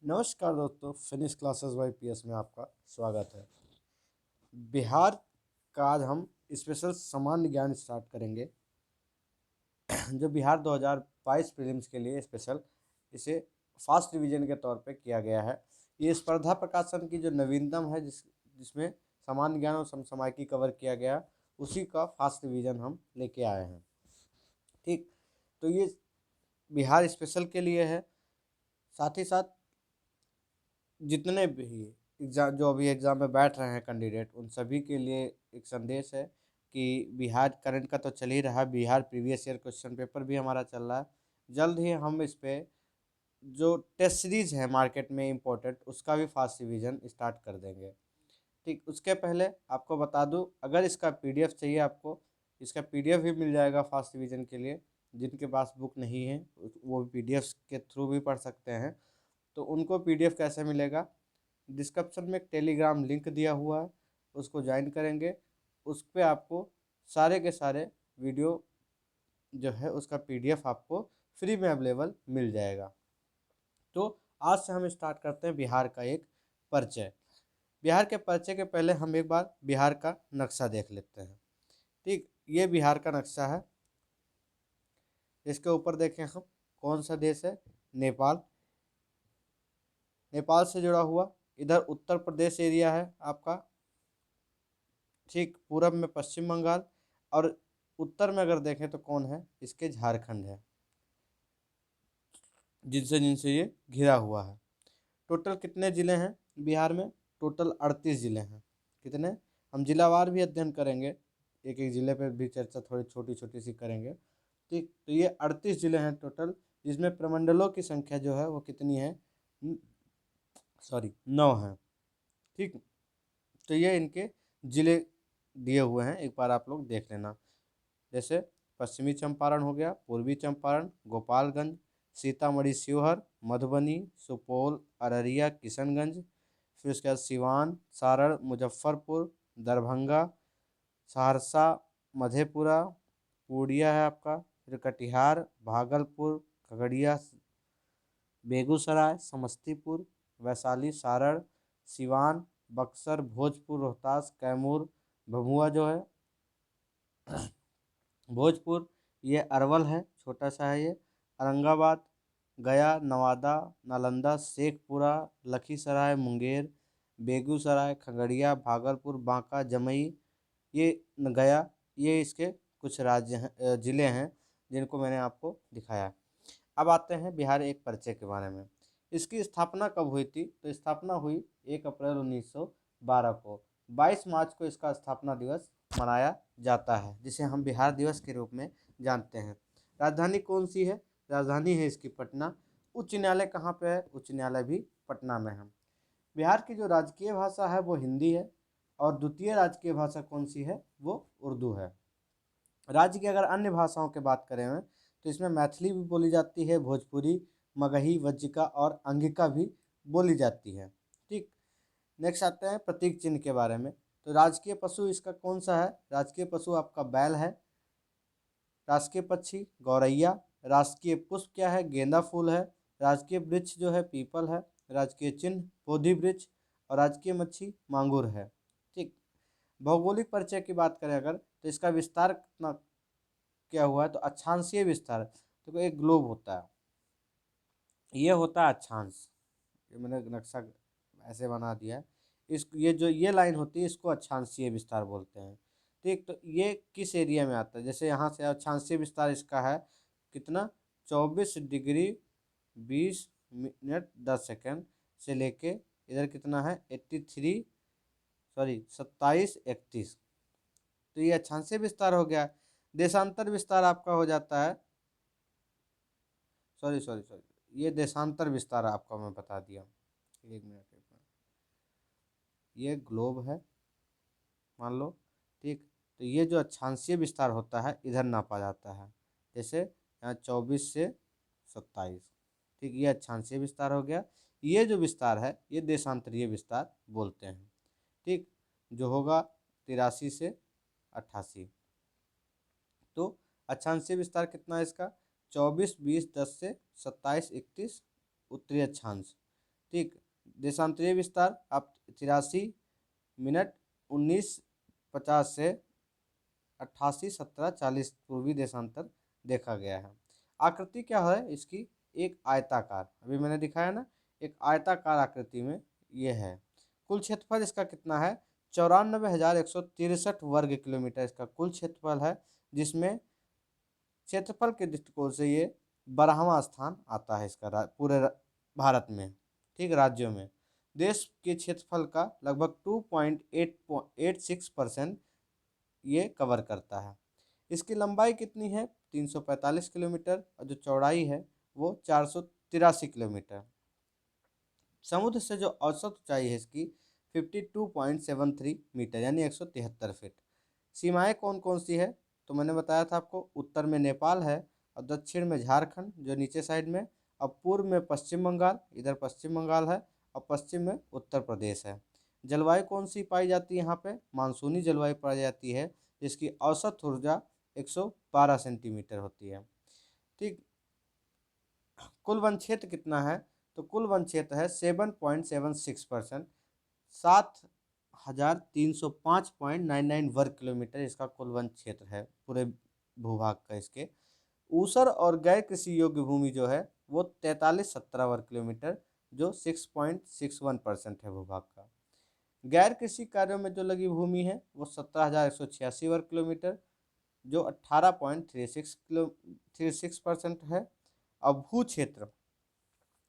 नमस्कार दोस्तों, finish classes bye PS में आपका स्वागत है। बिहार का आज हम स्पेशल सामान्य ज्ञान स्टार्ट करेंगे। जो बिहार 2022 प्रीलिम्स के लिए स्पेशल इसे फास्ट रिवीजन के तौर पे किया गया है। ये स्पर्धा प्रकाशन की जो नवीनतम है जिसमें सामान्य ज्ञान और समसामयिकी कवर किया गया, उसी का फास्ट रिवीजन हम लेके आए हैं। ठीक, तो ये बिहार स्पेशल के लिए है। साथ ही साथ जितने भी एग्ज़ाम जो अभी एग्ज़ाम में बैठ रहे हैं कैंडिडेट, उन सभी के लिए एक संदेश है कि बिहार करंट का तो चल ही रहा है, Bihar previous year question paper भी हमारा चल रहा है। जल्द ही हम इस पे जो टेस्ट सीरीज है मार्केट में इम्पोर्टेंट, उसका भी फास्ट रिवीजन स्टार्ट कर देंगे। ठीक, उसके पहले आपको बता दूं, अगर इसका पीडीएफ चाहिए आपको, इसका पीडीएफ भी मिल जाएगा फास्ट रिवीजन के लिए। जिनके पास बुक नहीं है वो भी पीडीएफ के थ्रू भी पढ़ सकते हैं। तो उनको पीडीएफ कैसे मिलेगा? डिस्क्रिप्शन में एक टेलीग्राम लिंक दिया हुआ है, उसको ज्वाइन करेंगे। उस पर आपको सारे के सारे वीडियो जो है उसका पीडीएफ आपको फ्री में अवेलेबल मिल जाएगा। तो आज से हम स्टार्ट करते हैं बिहार का एक परिचय। बिहार के परिचय के पहले हम एक बार बिहार का नक्शा देख लेते हैं। ठीक, ये बिहार का नक्शा है। इसके ऊपर देखें हम, कौन सा देश है? नेपाल। नेपाल से जुड़ा हुआ इधर उत्तर प्रदेश एरिया है आपका। ठीक, पूरब में पश्चिम बंगाल, और उत्तर में अगर देखें तो कौन है? इसके झारखंड है, जिनसे जिनसे ये घिरा हुआ है। टोटल कितने ज़िले हैं बिहार में? टोटल 38 ज़िले हैं। कितने? हम जिलावार भी अध्ययन करेंगे, एक एक ज़िले पर भी चर्चा थोड़ी छोटी छोटी सी करेंगे। ठीक, तो ये 38 ज़िले हैं टोटल, जिसमें प्रमंडलों की संख्या जो है वो कितनी है? सॉरी, 9 है। ठीक, तो ये इनके ज़िले दिए हुए हैं, एक बार आप लोग देख लेना। जैसे पश्चिमी चंपारण हो गया, पूर्वी चंपारण, गोपालगंज, सीतामढ़ी शिवहर, मधुबनी, सुपौल, अररिया, किशनगंज, फिर उसके बाद सिवान, सारण, मुजफ्फरपुर, दरभंगा, सहरसा, मधेपुरा, पूर्णिया है आपका, फिर कटिहार, भागलपुर, खगड़िया, बेगूसराय, समस्तीपुर, वैशाली, सारण, सिवान, बक्सर, भोजपुर, रोहतास, कैमूर, भभुआ जो है भोजपुर, ये अरवल है, छोटा सा है ये, औरंगाबाद, गया, नवादा, नालंदा, शेखपुरा, लखीसराय, मुंगेर, बेगूसराय, खगड़िया, भागलपुर, बांका, जमुई, ये गया, ये इसके कुछ राज्य हैं, ज़िले हैं जिनको मैंने आपको दिखाया। अब आते हैं बिहार एक परिचय के बारे में। इसकी स्थापना कब हुई थी? तो स्थापना हुई 1 अप्रैल 1912 को। 22 मार्च को इसका स्थापना दिवस मनाया जाता है, जिसे हम बिहार दिवस के रूप में जानते हैं। राजधानी कौन सी है? राजधानी है इसकी पटना। उच्च न्यायालय कहाँ पे है? उच्च न्यायालय भी पटना में है। बिहार की जो राजकीय भाषा है वो हिंदी है, और द्वितीय राजकीय भाषा कौन सी है? वो उर्दू है। राज्य की अगर अन्य भाषाओं की बात करें में, तो इसमें मैथिली भी बोली जाती है, भोजपुरी, मगही, वज्जिका और अंगिका भी बोली जाती है। ठीक, नेक्स्ट आते हैं प्रतीक चिन्ह के बारे में। तो राजकीय पशु इसका कौन सा है? राजकीय पशु आपका बैल है। राजकीय पक्षी गौरैया। राजकीय पुष्प क्या है? गेंदा फूल है। राजकीय वृक्ष जो है पीपल है। राजकीय चिन्ह बोधि वृक्ष, और राजकीय मच्छी मांगुर है। ठीक, भौगोलिक परिचय की बात करें अगर, तो इसका विस्तार कितना क्या हुआ है? तो अक्षांशीय विस्तार। तो एक ग्लोब होता है, ये होता है अक्षांश। ये मैंने नक्शा ऐसे बना दिया है। इस ये जो ये लाइन होती है, इसको अक्षांशीय विस्तार बोलते हैं। ठीक, तो ये किस एरिया में आता है? जैसे यहाँ से अक्षांशीय विस्तार इसका है कितना? 24 डिग्री 20 मिनट 10 सेकेंड से लेके इधर कितना है? 27 31। तो ये अक्षांशीय विस्तार हो गया। देशांतर विस्तार आपका हो जाता है, सॉरी सॉरी सॉरी, ये देशांतर विस्तार आपका मैं बता दिया। एक मिनट, एक मिनट। ये ग्लोब है मान लो। ठीक, तो ये जो अक्षांशीय विस्तार होता है इधर नापा जाता है। जैसे यहाँ 24 से 27। ठीक, ये अक्षांशीय विस्तार हो गया। ये जो विस्तार है ये देशांतरीय विस्तार बोलते हैं। ठीक, जो होगा 83 से 88। तो अक्षांशीय विस्तार कितना है इसका? 24 20 10 से 27 31 उत्तरी अक्षांश। ठीक। देशांतरीय विस्तार आप 83 मिनट 19:50 से 88:17:40 पूर्वी देशांतर देखा गया है। आकृति क्या है इसकी, एक आयताकार, अभी मैंने दिखाया ना, एक आयताकार आकृति में ये है। कुल क्षेत्रफल इसका कितना है, 94,163 वर्ग किलोमीटर इसका कुल क्षेत्रफल है, जिसमें क्षेत्रफल के दृष्टिकोण से ये 12वां स्थान आता है इसका पूरे भारत में, ठीक, राज्यों में। देश के क्षेत्रफल का लगभग 2.86% ये कवर करता है। इसकी लंबाई कितनी है, 345 किलोमीटर, और जो चौड़ाई है वो 483 किलोमीटर। समुद्र से जो औसत ऊंचाई है इसकी 52.73 मीटर यानी 173 फीट। सीमाएं कौन कौन सी है, तो मैंने बताया था आपको, उत्तर में नेपाल है, और दक्षिण में झारखंड जो नीचे साइड में, और पूर्व में पश्चिम बंगाल, इधर पश्चिम बंगाल है, और पश्चिम में उत्तर प्रदेश है। जलवायु कौन सी पाई जाती है यहाँ पे, मानसूनी जलवायु पाई जाती है, जिसकी औसत ऊर्जा 112 सेंटीमीटर होती है। ठीक। कुल वन क्षेत्र कितना है, तो कुल वन क्षेत्र है 7.76%, 7,305.99 वर्ग किलोमीटर इसका कुल वन क्षेत्र है पूरे भूभाग का। इसके ऊसर और गैर कृषि योग्य भूमि जो है वो 4317 वर्ग किलोमीटर, जो 6.61% है भूभाग का। गैर कृषि कार्यों में जो लगी भूमि है वो 17,186 वर्ग किलोमीटर, जो 18.36% है। अब भू क्षेत्र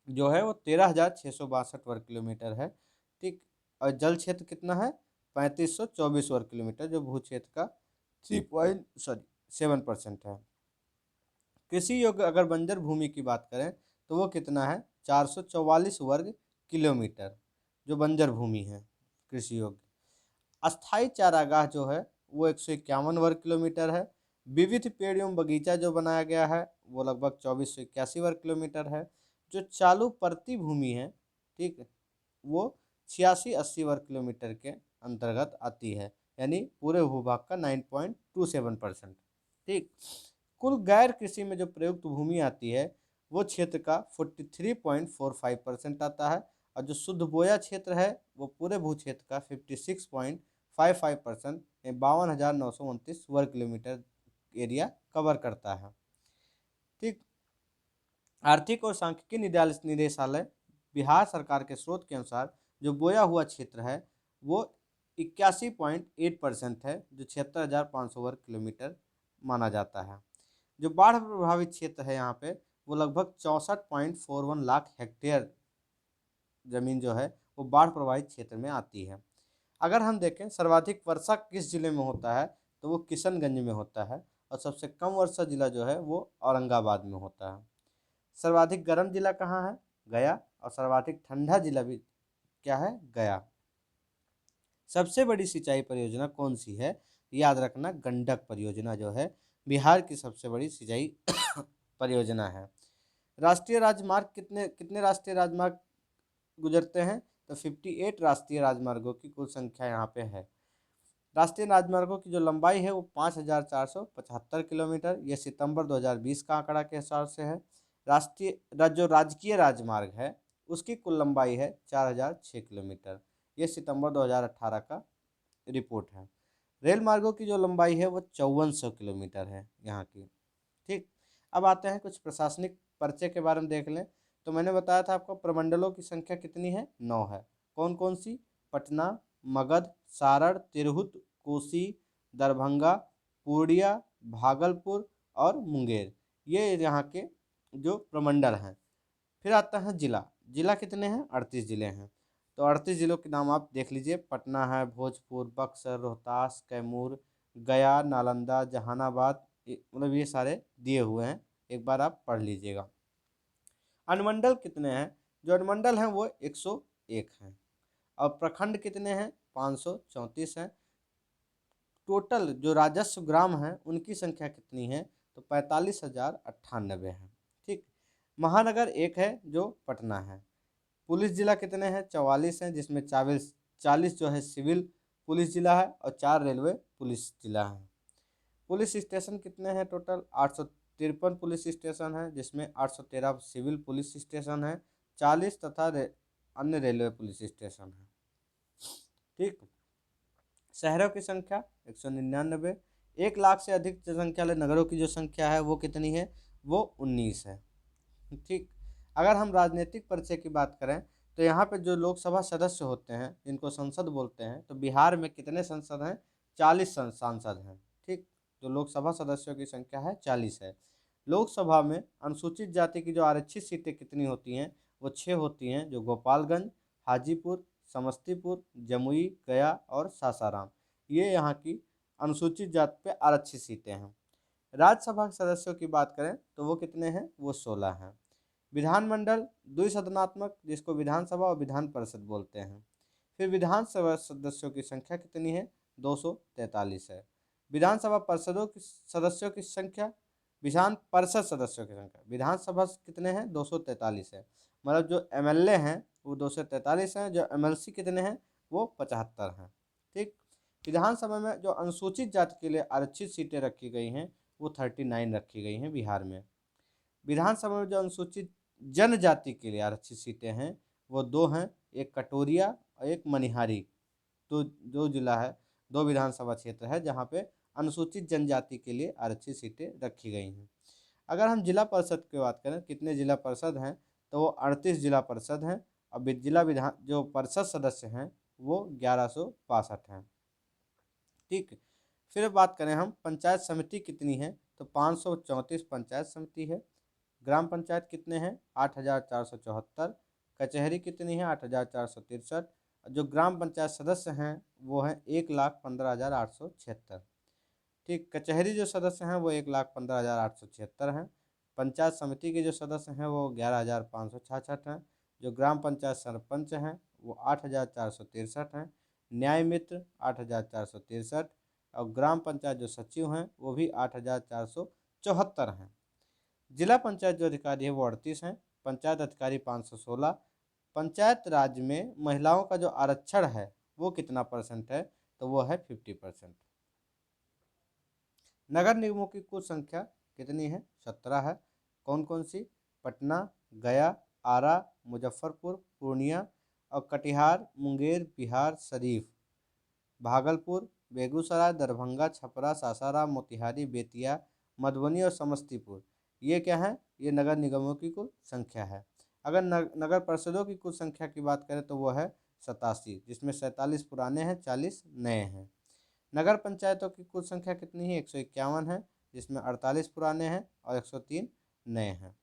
जो है वो 13,662 वर्ग किलोमीटर है, ठीक। और जल क्षेत्र कितना है, 3524 वर्ग किलोमीटर, जो भू क्षेत्र का 3.7% है। कृषि योग्य अगर बंजर भूमि की बात करें तो वो कितना है, 444 वर्ग किलोमीटर, जो बंजर भूमि है कृषि योग्य। अस्थाई चारागाह जो है वो 151 वर्ग किलोमीटर है। विविध पेड़ एवं बगीचा जो बनाया गया है वो लगभग 2481 वर्ग किलोमीटर है। जो चालू परती भूमि है, ठीक, वो 8680 वर्ग किलोमीटर के अंतर्गत आती है, यानी पूरे भूभाग का 9.27%। ठीक। कुल गैर कृषि में जो प्रयुक्त भूमि आती है वो क्षेत्र का 43.45% आता है, और जो शुद्ध बोया क्षेत्र है वो पूरे भू क्षेत्र का 56.55% 52,929 वर्ग किलोमीटर एरिया कवर करता है। ठीक। आर्थिक और सांख्यिकी निदेशालय बिहार सरकार के स्रोत के अनुसार जो बोया हुआ क्षेत्र है वो 81.8% है, जो 76,500 वर्ग किलोमीटर माना जाता है। जो बाढ़ प्रभावित क्षेत्र है यहाँ पे वो लगभग 64.41 लाख हेक्टेयर जमीन जो है वो बाढ़ प्रभावित क्षेत्र में आती है। अगर हम देखें सर्वाधिक वर्षा किस जिले में होता है, तो वो किशनगंज में होता है, और सबसे कम वर्षा जिला जो है वो औरंगाबाद में होता है। सर्वाधिक गर्म जिला कहाँ है, गया, और सर्वाधिक ठंडा जिला भी क्या है, गया। सबसे बड़ी सिंचाई परियोजना कौन सी है, याद रखना, गंडक परियोजना जो है बिहार की सबसे बड़ी सिंचाई परियोजना है। राष्ट्रीय राजमार्ग कितने कितने राष्ट्रीय राजमार्ग गुजरते हैं, तो 58 राष्ट्रीय राजमार्गों की कुल संख्या यहाँ पे है। राष्ट्रीय राजमार्गों की जो लंबाई है वो 5,475 किलोमीटर, ये सितंबर 2020 का आंकड़ा के हिसाब से है। जो राजकीय राजमार्ग है उसकी कुल लंबाई है 4,006 किलोमीटर, ये सितंबर 2018 का रिपोर्ट है। रेल मार्गों की जो लंबाई है वो 5400 किलोमीटर है यहाँ की। ठीक। अब आते हैं कुछ प्रशासनिक पर्चे के बारे में देख लें। तो मैंने बताया था आपको प्रमंडलों की संख्या कितनी है, 9 है। कौन कौन सी, पटना, मगध, सारण, तिरहुत, कोसी, दरभंगा, पूर्णिया, भागलपुर और मुंगेर, ये यहाँ के जो प्रमंडल हैं। फिर आता है जिला, जिला कितने हैं, 38 जिले हैं। तो 38 जिलों के नाम आप देख लीजिए, पटना है, भोजपुर, बक्सर, रोहतास, कैमूर, गया, नालंदा, जहानाबाद, मतलब ये सारे दिए हुए हैं, एक बार आप पढ़ लीजिएगा। अनुमंडल कितने हैं, जो अनुमंडल हैं वो 101 हैं, और प्रखंड कितने हैं, 534 हैं। टोटल जो राजस्व ग्राम हैं उनकी संख्या कितनी है, तो 45,098 है। ठीक। महानगर एक है जो पटना है। पुलिस जिला कितने हैं, 44 हैं, जिसमें 40 जो है सिविल पुलिस जिला है, और 4 रेलवे पुलिस जिला है। पुलिस स्टेशन कितने हैं, टोटल 853 पुलिस स्टेशन है, जिसमें 813 सिविल पुलिस स्टेशन है, 40 तथा अन्य रेलवे पुलिस स्टेशन हैं। ठीक। शहरों की संख्या 199। 1 लाख से अधिक जनसंख्या वाले नगरों की जो संख्या है वो कितनी है, वो 19 है। ठीक। अगर हम राजनीतिक परिचय की बात करें तो यहाँ पे जो लोकसभा सदस्य होते हैं जिनको संसद बोलते हैं, तो बिहार में कितने संसद हैं, 40 सांसद हैं। ठीक। जो लोकसभा सदस्यों की संख्या है 40 है। लोकसभा में अनुसूचित जाति की जो आरक्षित सीटें कितनी होती हैं, वो 6 होती हैं, जो गोपालगंज, हाजीपुर, समस्तीपुर, जमुई, गया और सासाराम, ये यहाँ की अनुसूचित जाति पे आरक्षित सीटें हैं। राज्यसभा के सदस्यों की बात करें तो वो कितने हैं, वो 16 हैं। विधानमंडल द्विसदनात्मक, जिसको विधानसभा और विधान परिषद बोलते हैं। फिर विधानसभा सदस्यों की संख्या कितनी है, 243 है। विधानसभा पार्षदों की सदस्यों की संख्या, विधान परिषद सदस्यों की संख्या, विधानसभा कितने हैं, 243 है। मतलब जो एमएलए हैं वो 243 हैं, जो एमएलसी कितने हैं, वो 75 हैं। ठीक। विधानसभा में जो अनुसूचित जाति के लिए आरक्षित सीटें रखी गई हैं वो 39 रखी गई हैं बिहार में। विधानसभा में जो अनुसूचित जनजाति के लिए आरक्षित सीटें हैं वो 2 हैं, एक कटोरिया और एक मनिहारी। तो जो जिला है, 2 विधानसभा क्षेत्र है जहाँ पे अनुसूचित जनजाति के लिए आरक्षित सीटें रखी गई हैं। अगर हम जिला परिषद की बात करें, कितने जिला परिषद हैं, तो वो 38 जिला परिषद हैं। और जिला विधान जो परिषद सदस्य हैं वो 1162 हैं। ठीक। फिर बात करें हम पंचायत समिति कितनी है, तो 534 पंचायत समिति है। ग्राम पंचायत कितने हैं, 8474। कचहरी कितनी है, 8463। जो ग्राम पंचायत सदस्य हैं वो हैं 1,15,876। ठीक। कचहरी जो सदस्य हैं वो 1,15,876 हैं। पंचायत समिति के जो सदस्य हैं वो 11,566 हैं। जो ग्राम पंचायत सरपंच हैं वो 8,463 हैं। न्याय मित्र 8,463। और ग्राम पंचायत जो सचिव हैं वो भी 8,474 हैं। जिला पंचायत जो अधिकारी है वो 38 हैं। पंचायत अधिकारी 516। पंचायत राज में महिलाओं का जो आरक्षण है वो कितना परसेंट है, तो वो है 50%। नगर निगमों की कुल संख्या कितनी है, 17 है। कौन कौन सी, पटना, गया, आरा, मुजफ्फरपुर, पूर्णिया और कटिहार, मुंगेर, बिहार शरीफ, भागलपुर, बेगूसराय, दरभंगा, छपरा, सासाराम, मोतिहारी, बेतिया, मधुबनी और समस्तीपुर, ये क्या है, ये नगर निगमों की कुल संख्या है। अगर नगर परिषदों की कुल संख्या की बात करें तो वो है 87, जिसमें 47 पुराने हैं, 40 नए हैं। नगर पंचायतों की कुल संख्या कितनी है, 151 है, जिसमें 48 पुराने हैं और 103 नए हैं।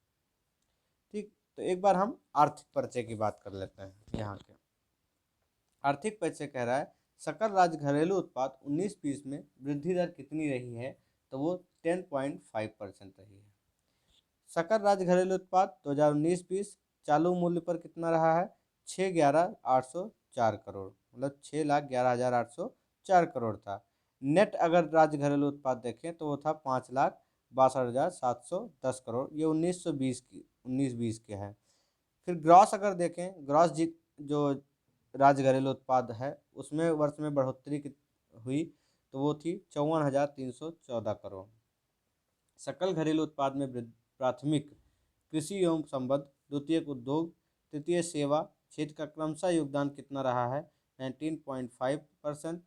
ठीक। तो एक बार हम आर्थिक परिचय की बात कर लेते हैं। यहाँ के आर्थिक परिचय कह रहा है सकल राज्य घरेलू उत्पाद 19-20 में वृद्धि दर कितनी रही है, तो वो 10.5% रही है। सकल राज्य घरेलू उत्पाद 2019-20 चालू मूल्य पर कितना रहा है, 6,11,804 करोड़, मतलब 6,11,804 करोड़ था। नेट अगर राज्य घरेलू उत्पाद देखें तो वो था 5,62,710 करोड़, ये 1920 के है। फिर ग्रॉस अगर देखें, ग्रॉस जो राज्य घरेलू उत्पाद है उसमें वर्ष में बढ़ोतरी हुई तो वो थी 54,314 करोड़। सकल घरेलू उत्पाद में प्राथमिक कृषि एवं संबद्ध, द्वितीयक उद्योग, तृतीय सेवा क्षेत्र का क्रमशः योगदान कितना रहा है, 19.5%,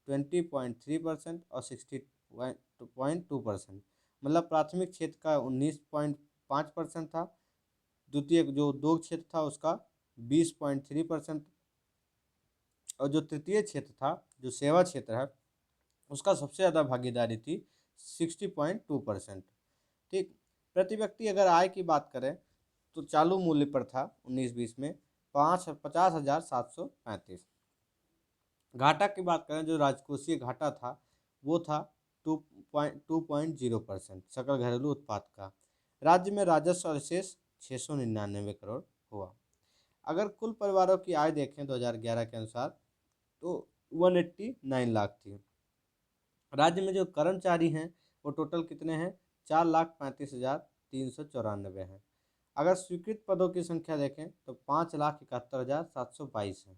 20.3% और 60.2%। मतलब प्राथमिक क्षेत्र का 19.5% था, द्वितीय जो उद्योग क्षेत्र था उसका 20.3%, और जो तृतीय क्षेत्र था, जो सेवा क्षेत्र है, उसका सबसे ज़्यादा भागीदारी थी 60.2%। ठीक। प्रति व्यक्ति अगर आय की बात करें तो चालू मूल्य पर था 19-20 में 50,735। घाटा की बात करें, जो राजकोषीय घाटा था वो था 2.0% सकल घरेलू उत्पाद का। राज्य में राजस्व अवशेष 699 करोड़ हुआ। अगर कुल परिवारों की आय देखें 2011 के अनुसार तो 189 लाख थी। राज्य में जो कर्मचारी हैं वो टोटल कितने हैं, 4,35,394 हैं। अगर स्वीकृत पदों की संख्या देखें तो 5,71,722 है।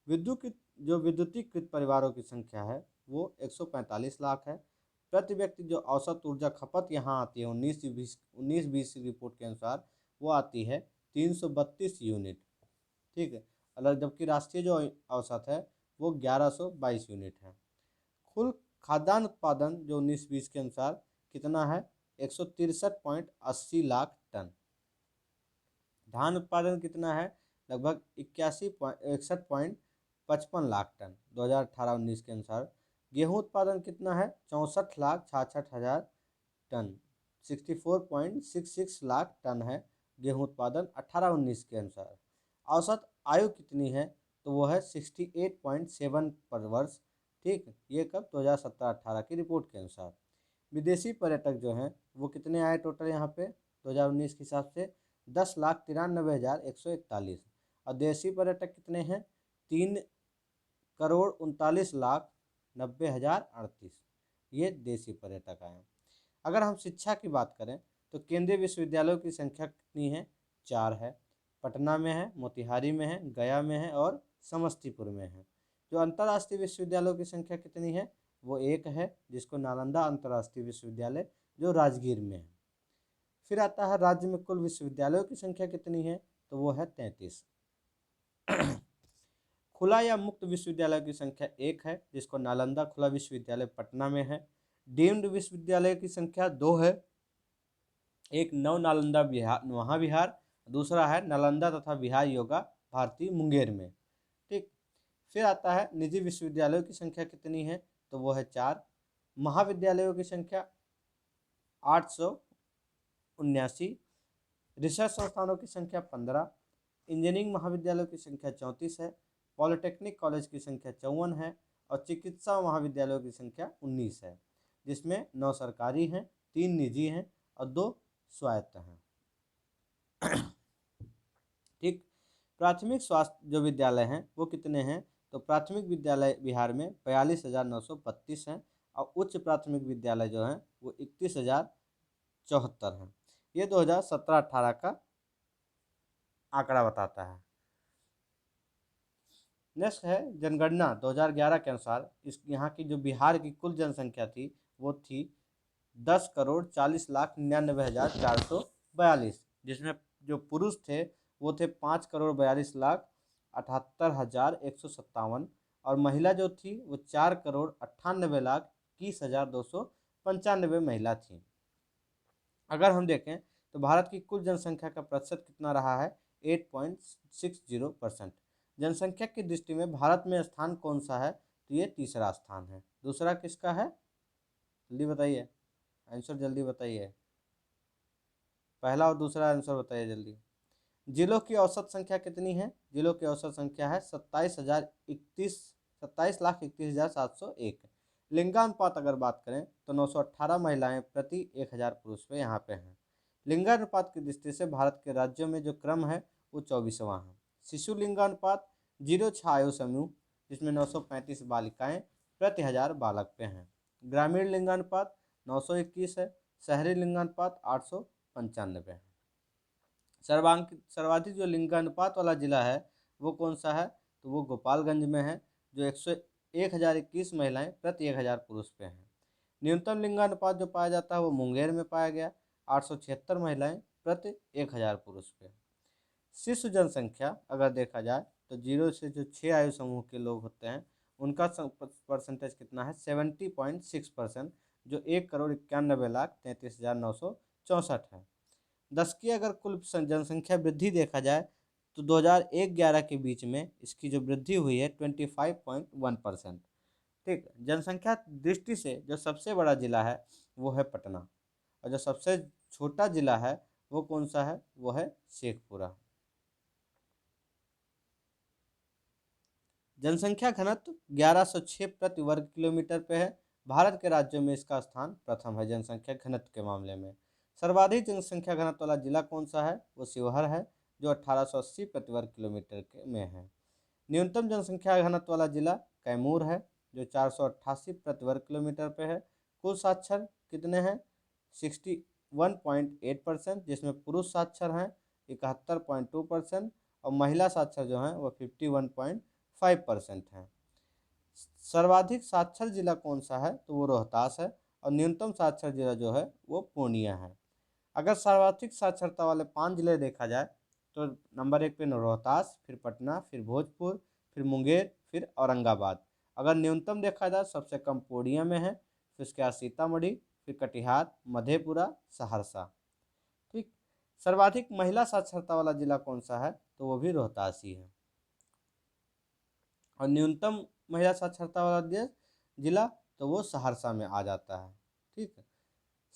विद्युतीकृत परिवारों की संख्या है वो 145 लाख है। प्रति व्यक्ति जो औसत ऊर्जा खपत यहाँ आती है 19-20 रिपोर्ट के अनुसार वो आती है 332 यूनिट। ठीक है। अलग, जबकि राष्ट्रीय जो औसत है वो 1122 यूनिट है। कुल खाद्यान्न उत्पादन जो 19-20 के अनुसार कितना है, 163.80 लाख टन। धान उत्पादन कितना है, लगभग 61.55 लाख टन 2018-19 के अनुसार। गेहूं उत्पादन कितना है, 64,66,000 टन, 64.66 लाख टन है गेहूं उत्पादन 18-19 के अनुसार। औसत आयु कितनी है, तो वो है 68.7 पर वर्ष। ठीक, ये कब, 2017-18 की रिपोर्ट के अनुसार। विदेशी पर्यटक जो हैं वो कितने आए टोटल यहाँ पे 2019 के हिसाब से, 10,93,141। और देशी पर्यटक कितने हैं, 3,39,90,038। ये देशी पर्यटक आए। अगर हम शिक्षा की बात करें तो केंद्रीय विश्वविद्यालयों की संख्या कितनी है, 4 है। पटना में है, मोतिहारी में है, गया में है और समस्तीपुर में है। जो अंतर्राष्ट्रीय विश्वविद्यालयों की संख्या कितनी है, वो 1 है, जिसको नालंदा अंतर्राष्ट्रीय विश्वविद्यालय जो राजगीर में है। फिर आता है राज्य में कुल विश्वविद्यालयों की संख्या कितनी है, तो वो है 33। खुला या मुक्त विश्वविद्यालय की संख्या 1 है, जिसको नालंदा खुला विश्वविद्यालय पटना में है। डीम्ड विश्वविद्यालय की संख्या 2 है, एक नव नालंदा बिहार महाविहार, दूसरा है नालंदा तथा बिहार योगा भारती मुंगेर में। ठीक, फिर आता है निजी विश्वविद्यालयों की संख्या कितनी है, तो वो है 4। महाविद्यालयों की संख्या 879। रिसर्च संस्थानों की संख्या 15। इंजीनियरिंग महाविद्यालयों की संख्या 34 है। पॉलिटेक्निक कॉलेज की संख्या 54 है और चिकित्सा महाविद्यालयों की संख्या 19 है, जिसमें 9 सरकारी हैं, 3 निजी हैं और 2 स्वायत्त हैं। ठीक, प्राथमिक स्वास्थ्य जो विद्यालय हैं वो कितने हैं, तो प्राथमिक विद्यालय बिहार में 42,932 हैं और उच्च प्राथमिक विद्यालय जो हैं वो 31,074 हैं। ये 2017-18 का आंकड़ा बताता है। नेक्स्ट है जनगणना 2011 के अनुसार इस यहाँ की जो बिहार की कुल जनसंख्या थी वो थी 10,99,442, जिसमें जो पुरुष थे वो थे 5,42,68,157 और महिला जो थी वो 4,98,21,295 महिला थी। अगर हम देखें तो भारत की कुल जनसंख्या का प्रतिशत कितना रहा है, 8.60%। जनसंख्या की दृष्टि में भारत में स्थान कौन सा है, तो ये तीसरा स्थान है। दूसरा किसका है, जल्दी बताइए, आंसर जल्दी बताइए, पहला और दूसरा आंसर बताइए जल्दी। जिलों की औसत संख्या कितनी है, जिलों की औसत संख्या है 27,31,701। लिंगानुपात अगर बात करें तो 918 महिलाएं प्रति 1,000 पुरुष पे यहाँ पे हैं। लिंगानुपात की दृष्टि से भारत के राज्यों में जो क्रम है वो 24वां है। शिशु लिंगानुपात 0-6 आयु समूह, जिसमें 935 बालिकाएं प्रति 1,000 बालक पे हैं। ग्रामीण लिंगानुपात 921 है, शहरी लिंगानुपात 895 है। सर्वाधिक जो लिंगानुपात वाला जिला है वो कौन सा है, तो वो गोपालगंज में है, जो 1,021 महिलाएं प्रति 1,000 पुरुष पे हैं। न्यूनतम लिंगानुपात जो पाया जाता है वो मुंगेर में पाया गया, 876 महिलाएं प्रति 1,000 पुरुष पे। शिशु जनसंख्या अगर देखा जाए तो 0 से जो 6 आयु समूह के लोग होते हैं उनका परसेंटेज कितना है, 70.6%, जो 1,91,33,964 है। 10 की अगर कुल जनसंख्या वृद्धि देखा जाए तो 2001-11 के बीच में इसकी जो वृद्धि हुई है 25.1%। ठीक, जनसंख्या दृष्टि से जो सबसे बड़ा जिला है वो है पटना और जो सबसे छोटा जिला है वो कौन सा है, वो है शेखपुरा। जनसंख्या घनत्व 1106 प्रति वर्ग किलोमीटर पे है। भारत के राज्यों में इसका स्थान प्रथम है जनसंख्या घनत्व के मामले में। सर्वाधिक जनसंख्या घनत्व वाला जिला कौन सा है, वो शिवहर है, जो 1880 प्रति वर्ग किलोमीटर में है। न्यूनतम जनसंख्या घनत्व वाला जिला कैमूर है, जो 488 प्रति वर्ग किलोमीटर पे है। कुल साक्षर कितने हैं, 61.8%, जिसमें पुरुष साक्षर हैं 71.2% और महिला साक्षर जो हैं वो 51.5% है। सर्वाधिक साक्षर जिला कौन सा है, तो वो रोहतास है और न्यूनतम साक्षर जिला जो है वो पूर्णिया है। अगर सर्वाधिक साक्षरता वाले 5 जिले देखा जाए तो नंबर 1 पे रोहतास, फिर पटना, फिर भोजपुर, फिर मुंगेर, फिर औरंगाबाद। अगर न्यूनतम देखा जाए सबसे कम पूर्णिया में है, फिर उसके बाद सीतामढ़ी, फिर कटिहार, मधेपुरा, सहरसा। ठीक। सर्वाधिक महिला साक्षरता वाला जिला कौन सा है, तो वो भी रोहतास ही है। और न्यूनतम महिला साक्षरता वाला जिला तो वो सहरसा में आ जाता है। ठीक है।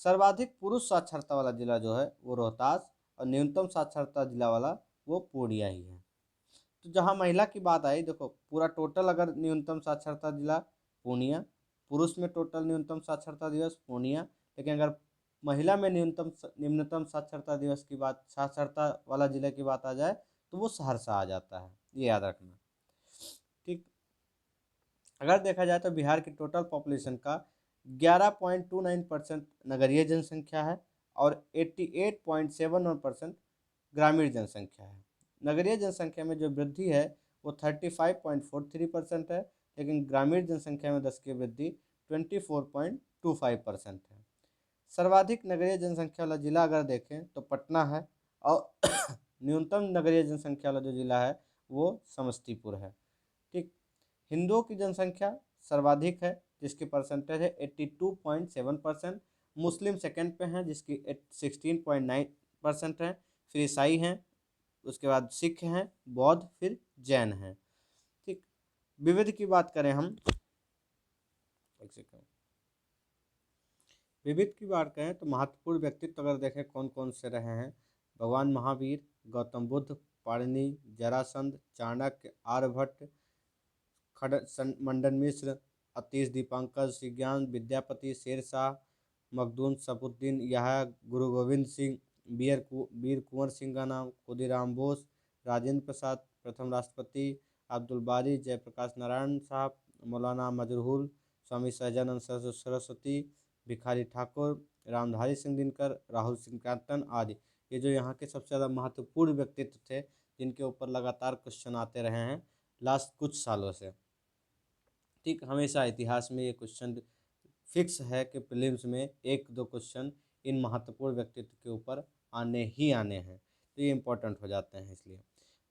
सर्वाधिक पुरुष साक्षरता वाला जिला जो है वो रोहतास, और न्यूनतम साक्षरता जिला वाला वो पूर्णिया ही है। तो जहाँ महिला की बात आई, देखो पूरा टोटल अगर न्यूनतम साक्षरता जिला पूर्णिया, पुरुष में टोटल न्यूनतम साक्षरता दिवस पूर्णिया, लेकिन अगर महिला में निम्नतम साक्षरता दिवस की बात, साक्षरता वाला जिले की बात आ जाए तो वो सहरसा आ जाता है, ये याद रखना। ठीक। अगर देखा जाए तो बिहार की टोटल पॉपुलेशन का 11.29% नगरीय जनसंख्या है और 88.71% ग्रामीण जनसंख्या है। नगरीय जनसंख्या में जो वृद्धि है वो 35.43% है, लेकिन ग्रामीण जनसंख्या में 10 की वृद्धि 24.25% है। सर्वाधिक नगरीय जनसंख्या वाला जिला अगर देखें तो पटना है, और न्यूनतम नगरीय जनसंख्या वाला जो जिला है वो समस्तीपुर है। ठीक। हिंदुओं की जनसंख्या सर्वाधिक है जिसकी परसेंटेज है 82.7%। मुस्लिम सेकंड पे हैं जिसकी 16.9% है। फिर ईसाई हैं, उसके बाद सिख हैं, बौद्ध, फिर जैन हैं। ठीक। विविध की बात करें हम, एक सेकंड, विविध की बात करें तो महत्वपूर्ण व्यक्तित्व अगर देखें कौन कौन से रहे हैं, भगवान महावीर, गौतम बुद्ध, पाणिनि, जरासंध, चाणक्य, आर्यभट्ट, मंडन मिश्र, अतीश दीपांकर, श्रीज्ञान विद्यापति, शेरशाह, मखदूम सफुद्दीन यहया, गुरु गोविंद सिंह, वीर कुंवर सिंह का नाम, खुदीराम बोस, राजेंद्र प्रसाद प्रथम राष्ट्रपति, अब्दुल बारी, जयप्रकाश नारायण साहब, मौलाना मजरूल, स्वामी सहजानंद सरस्वती, भिखारी ठाकुर, रामधारी सिंह दिनकर, राहुल सिंह कांतन आदि। ये जो यहाँ के सबसे ज़्यादा महत्वपूर्ण व्यक्तित्व थे जिनके ऊपर लगातार क्वेश्चन आते रहे हैं लास्ट कुछ सालों से। ठीक। हमेशा इतिहास में ये क्वेश्चन फिक्स है कि प्रीलिम्स में एक दो क्वेश्चन इन महत्वपूर्ण व्यक्तित्व के ऊपर आने ही आने हैं, तो ये इम्पोर्टेंट हो जाते हैं इसलिए।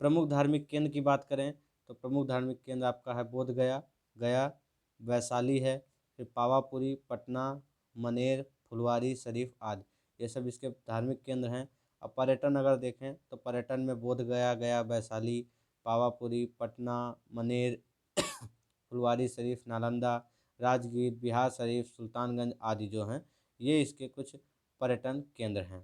प्रमुख धार्मिक केंद्र की बात करें तो प्रमुख धार्मिक केंद्र आपका है बोध गया, वैशाली है, फिर पावापुरी, पटना, मनेर, फुलवारी शरीफ आदि, ये सब इसके धार्मिक केंद्र हैं। अब पर्यटन अगर देखें तो पर्यटन में बोध गया, वैशाली, पावापुरी, पटना, मनेर, फुलवारी शरीफ, नालंदा, राजगीर, बिहार शरीफ, सुल्तानगंज आदि जो हैं ये इसके कुछ पर्यटन केंद्र हैं।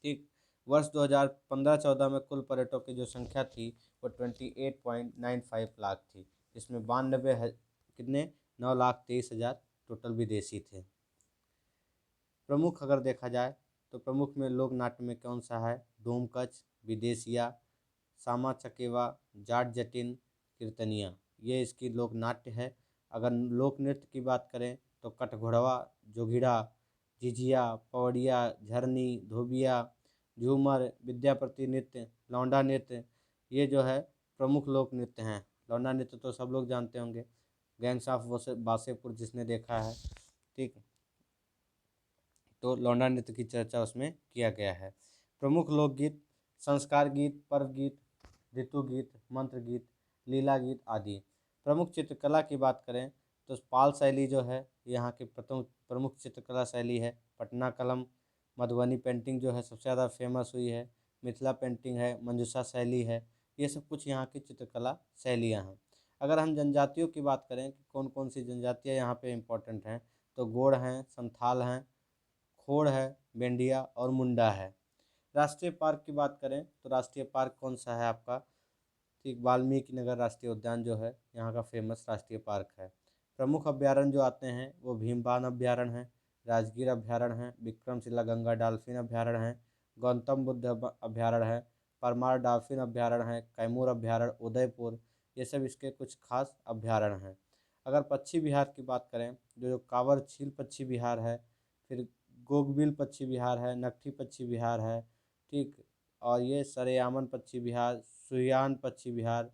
ठीक। वर्ष 2015-14 में कुल पर्यटकों की जो संख्या थी वो 28.95 लाख थी, जिसमें 92 कितने 9,23,000 टोटल विदेशी थे। प्रमुख अगर देखा जाए तो प्रमुख में लोक नाट्य में कौन सा है, डोमकच, विदेशिया, सामा चकेवा, जाट जटिन, कीर्तनिया, ये इसकी लोक नाट्य है। अगर लोक नृत्य की बात करें तो कटघोड़वा, जोगिड़ा, झिझिया, पौड़िया, झरनी, धोबिया, झूमर, विद्यापति नृत्य, लौंडा नृत्य, ये जो है प्रमुख लोक नृत्य हैं। लौंडा नृत्य तो सब लोग जानते होंगे, गैंग्स ऑफ वासेपुर जिसने देखा है। ठीक। तो लौंडा नृत्य की चर्चा उसमें किया गया है। प्रमुख लोकगीत, संस्कार गीत, पर्व गीत, ऋतु गीत, मंत्र गीत, लीला गीत आदि। प्रमुख चित्रकला की बात करें तो पाल शैली जो है यहाँ की प्रथम प्रमुख चित्रकला शैली है। पटना कलम, मधुबनी पेंटिंग जो है सबसे ज़्यादा फेमस हुई है, मिथिला पेंटिंग है, मंजूषा शैली है, ये सब कुछ यहाँ की चित्रकला शैलियाँ हैं। अगर हम जनजातियों की बात करें कि कौन कौन सी जनजातियाँ यहाँ पे इम्पोर्टेंट हैं, तो गोंड हैं, संथाल हैं, खोड़ है, बेंडिया और मुंडा है। राष्ट्रीय पार्क की बात करें तो राष्ट्रीय पार्क कौन सा है आपका, ठीक, वाल्मीकि नगर राष्ट्रीय उद्यान जो है यहाँ का फेमस राष्ट्रीय पार्क है। प्रमुख अभ्यारण्य जो आते हैं वो भीमबान अभ्यारण्य है, राजगीर अभ्यारण्य है, विक्रमशिला गंगा डॉल्फिन अभ्यारण्य है, गौतम बुद्ध अभ्यारण्य है, परमार डॉल्फिन अभ्यारण्य है, कैमूर अभ्यारण्य, उदयपुर, ये सब इसके कुछ खास अभ्यारण्य हैं। अगर पश्चिम बिहार की बात करें जो कांवर झील पश्चिम बिहार है, फिर गोगबिल पक्षी विहार है, नकठी पक्षी विहार है। ठीक। और ये सरयामन पक्षी विहार, सुयान पक्षी विहार,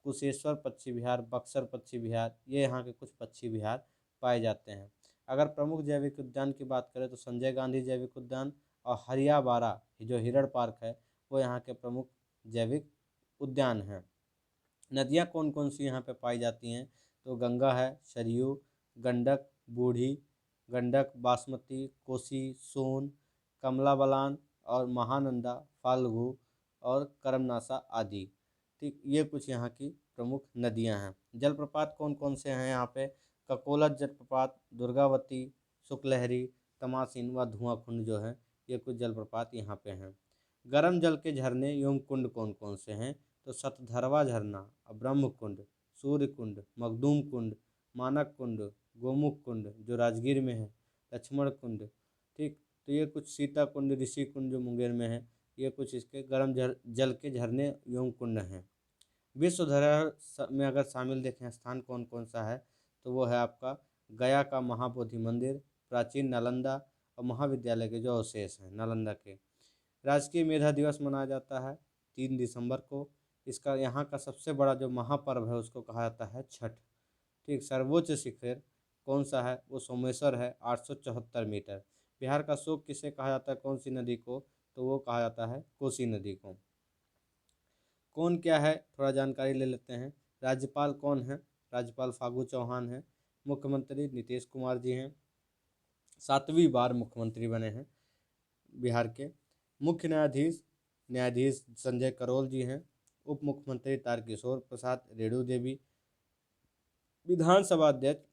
कुशेश्वर पक्षी विहार, बक्सर पक्षी विहार, ये यहाँ के कुछ पक्षी विहार पाए जाते हैं। अगर प्रमुख जैविक उद्यान की बात करें तो संजय गांधी जैविक उद्यान और हरियाबारा जो हिरण पार्क है वो यहाँ के प्रमुख जैविक उद्यान हैं। नदियाँ कौन कौन सी यहाँ पे पाई जाती हैं, तो गंगा है, सरयू, गंडक, बूढ़ी गंडक, बासमती, कोसी, सोन, कमला बलान और महानंदा, फाल्गु और करमनासा आदि। ठीक, ये कुछ यहाँ की प्रमुख नदियाँ हैं। जलप्रपात कौन कौन से हैं यहाँ पे, ककोलत जलप्रपात, दुर्गावती, शुक्लहरी, तमासिन व धुआंकुंड जो है, ये कुछ जलप्रपात यहाँ पे हैं। गर्म जल के झरने एवं कुंड कौन कौन से हैं, तो सतधरवा झरना, ब्रह्म कुंड, सूर्य कुंड, मखदूम कुंड, मानक कुंड, गोमुख कुंड जो राजगीर में है, लक्ष्मण कुंड। ठीक, तो ये कुछ सीता कुंड, ऋषि कुंड जो मुंगेर में है, ये कुछ इसके गर्म जल के झरने एवं कुंड हैं। विश्व धरोहर में अगर शामिल देखें स्थान कौन कौन सा है, तो वो है आपका गया का महाबोधि मंदिर, प्राचीन नालंदा और महाविद्यालय के जो अवशेष हैं नालंदा के। राष्ट्रीय मेधा दिवस मनाया जाता है 3 दिसंबर को। इसका यहाँ का सबसे बड़ा जो महापर्व है उसको कहा जाता है छठ। ठीक, सर्वोच्च शिखर कौन सा है, वो सोमेश्वर है 874 मीटर। बिहार का शोक किसे कहा जाता है, कौन सी नदी को, तो वो कहा जाता है कोसी नदी को। कौन क्या है थोड़ा जानकारी ले लेते हैं। राज्यपाल कौन है, राज्यपाल फागू चौहान है। मुख्यमंत्री नीतीश कुमार जी हैं, 7वीं बार मुख्यमंत्री बने हैं बिहार के। मुख्य न्यायाधीश न्यायाधीश संजय करोल जी हैं। उप मुख्यमंत्री तारकिशोर प्रसाद रेणु देवी। विधानसभा अध्यक्ष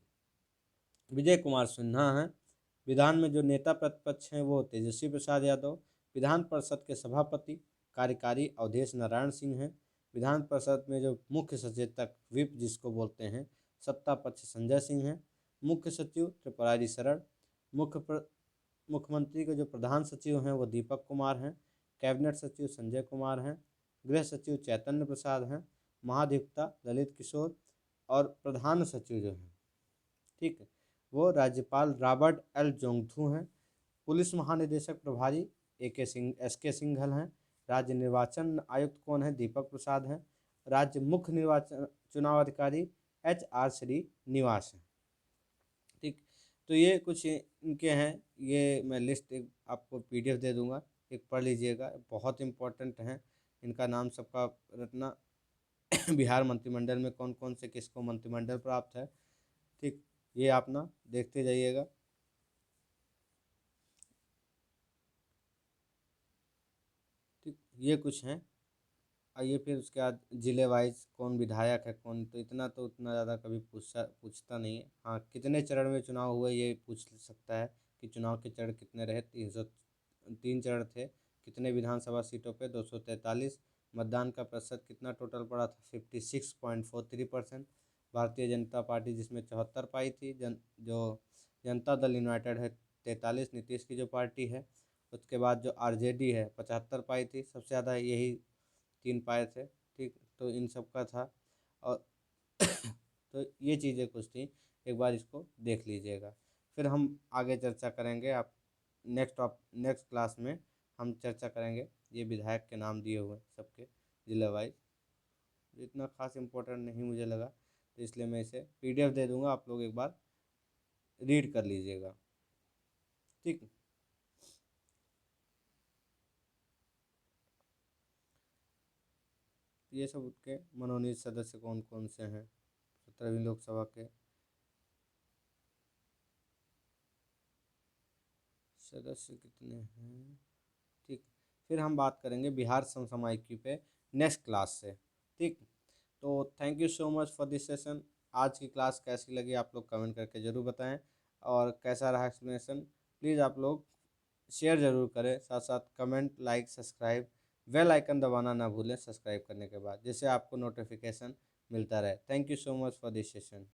विजय कुमार सिन्हा हैं। विधान में जो नेता प्रतिपक्ष हैं वो तेजस्वी प्रसाद यादव। विधान परिषद के सभापति कार्यकारी अवधेश नारायण सिंह हैं। विधान परिषद में जो मुख्य सचेतक विप जिसको बोलते हैं, सत्ता पक्ष संजय सिंह हैं। मुख्य सचिव त्रिपुरारी शरण। मुख्यमंत्री के जो प्रधान सचिव हैं वो दीपक कुमार हैं। कैबिनेट सचिव संजय कुमार हैं। गृह सचिव चैतन्य प्रसाद हैं। महाधिवक्ता ललित किशोर और प्रधान सचिव जो हैं, ठीक है, वो राज्यपाल रॉबर्ट एल जोंगथू हैं। पुलिस महानिदेशक प्रभारी एस के सिंघल हैं। राज्य निर्वाचन आयुक्त कौन है, दीपक प्रसाद हैं। राज्य मुख्य निर्वाचन चुनाव अधिकारी HR श्रीनिवास हैं। ठीक, तो ये कुछ इनके हैं। ये मैं लिस्ट एक आपको PDF दे दूंगा, एक पढ़ लीजिएगा, बहुत इंपॉर्टेंट हैं। इनका नाम सबका रटना। बिहार मंत्रिमंडल में कौन कौन से किसको मंत्रिमंडल प्राप्त है, ठीक, ये आप ना देखते जाइएगा। ठीक, ये कुछ हैं। आइए फिर उसके बाद जिले वाइज कौन विधायक है कौन, तो इतना तो उतना ज़्यादा कभी पूछता नहीं है। हाँ, कितने चरण में चुनाव हुए ये पूछ सकता है कि चुनाव के चरण कितने रहे, 303 चरण थे। कितने विधानसभा सीटों पे, 243। मतदान का प्रतिशत कितना टोटल पड़ा था, 56.43%। भारतीय जनता पार्टी जिसमें 74 पाई थी, जो जनता दल यूनाइटेड है 43, नीतीश की जो पार्टी है। उसके बाद जो RJD है 75 पाई थी, सबसे ज़्यादा यही 3 पाए थे। ठीक, तो इन सब का था। और तो ये चीज़ें कुछ थी, एक बार इसको देख लीजिएगा। फिर हम आगे चर्चा करेंगे। आप नेक्स्ट क्लास में हम चर्चा करेंगे ये विधायक के नाम दिए हुए सबके जिला वाइज। इतना खास इम्पोर्टेंट नहीं मुझे लगा, तो इसलिए मैं इसे PDF दे दूंगा, आप लोग एक बार रीड कर लीजिएगा। ठीक, ये सब उसके मनोनीत सदस्य कौन कौन से हैं 17वीं लोकसभा के सदस्य कितने हैं। ठीक, फिर हम बात करेंगे बिहार समसामयिकी पे नेक्स्ट क्लास से। ठीक, तो thank you so much for this session. आज की क्लास कैसी लगी आप लोग कमेंट करके ज़रूर बताएं, और कैसा रहा एक्सप्लेनेशन प्लीज़ आप लोग शेयर ज़रूर करें, साथ साथ comment, like, subscribe, bell icon दबाना ना भूलें सब्सक्राइब करने के बाद, जिससे आपको नोटिफिकेशन मिलता रहे। Thank you so much for this session.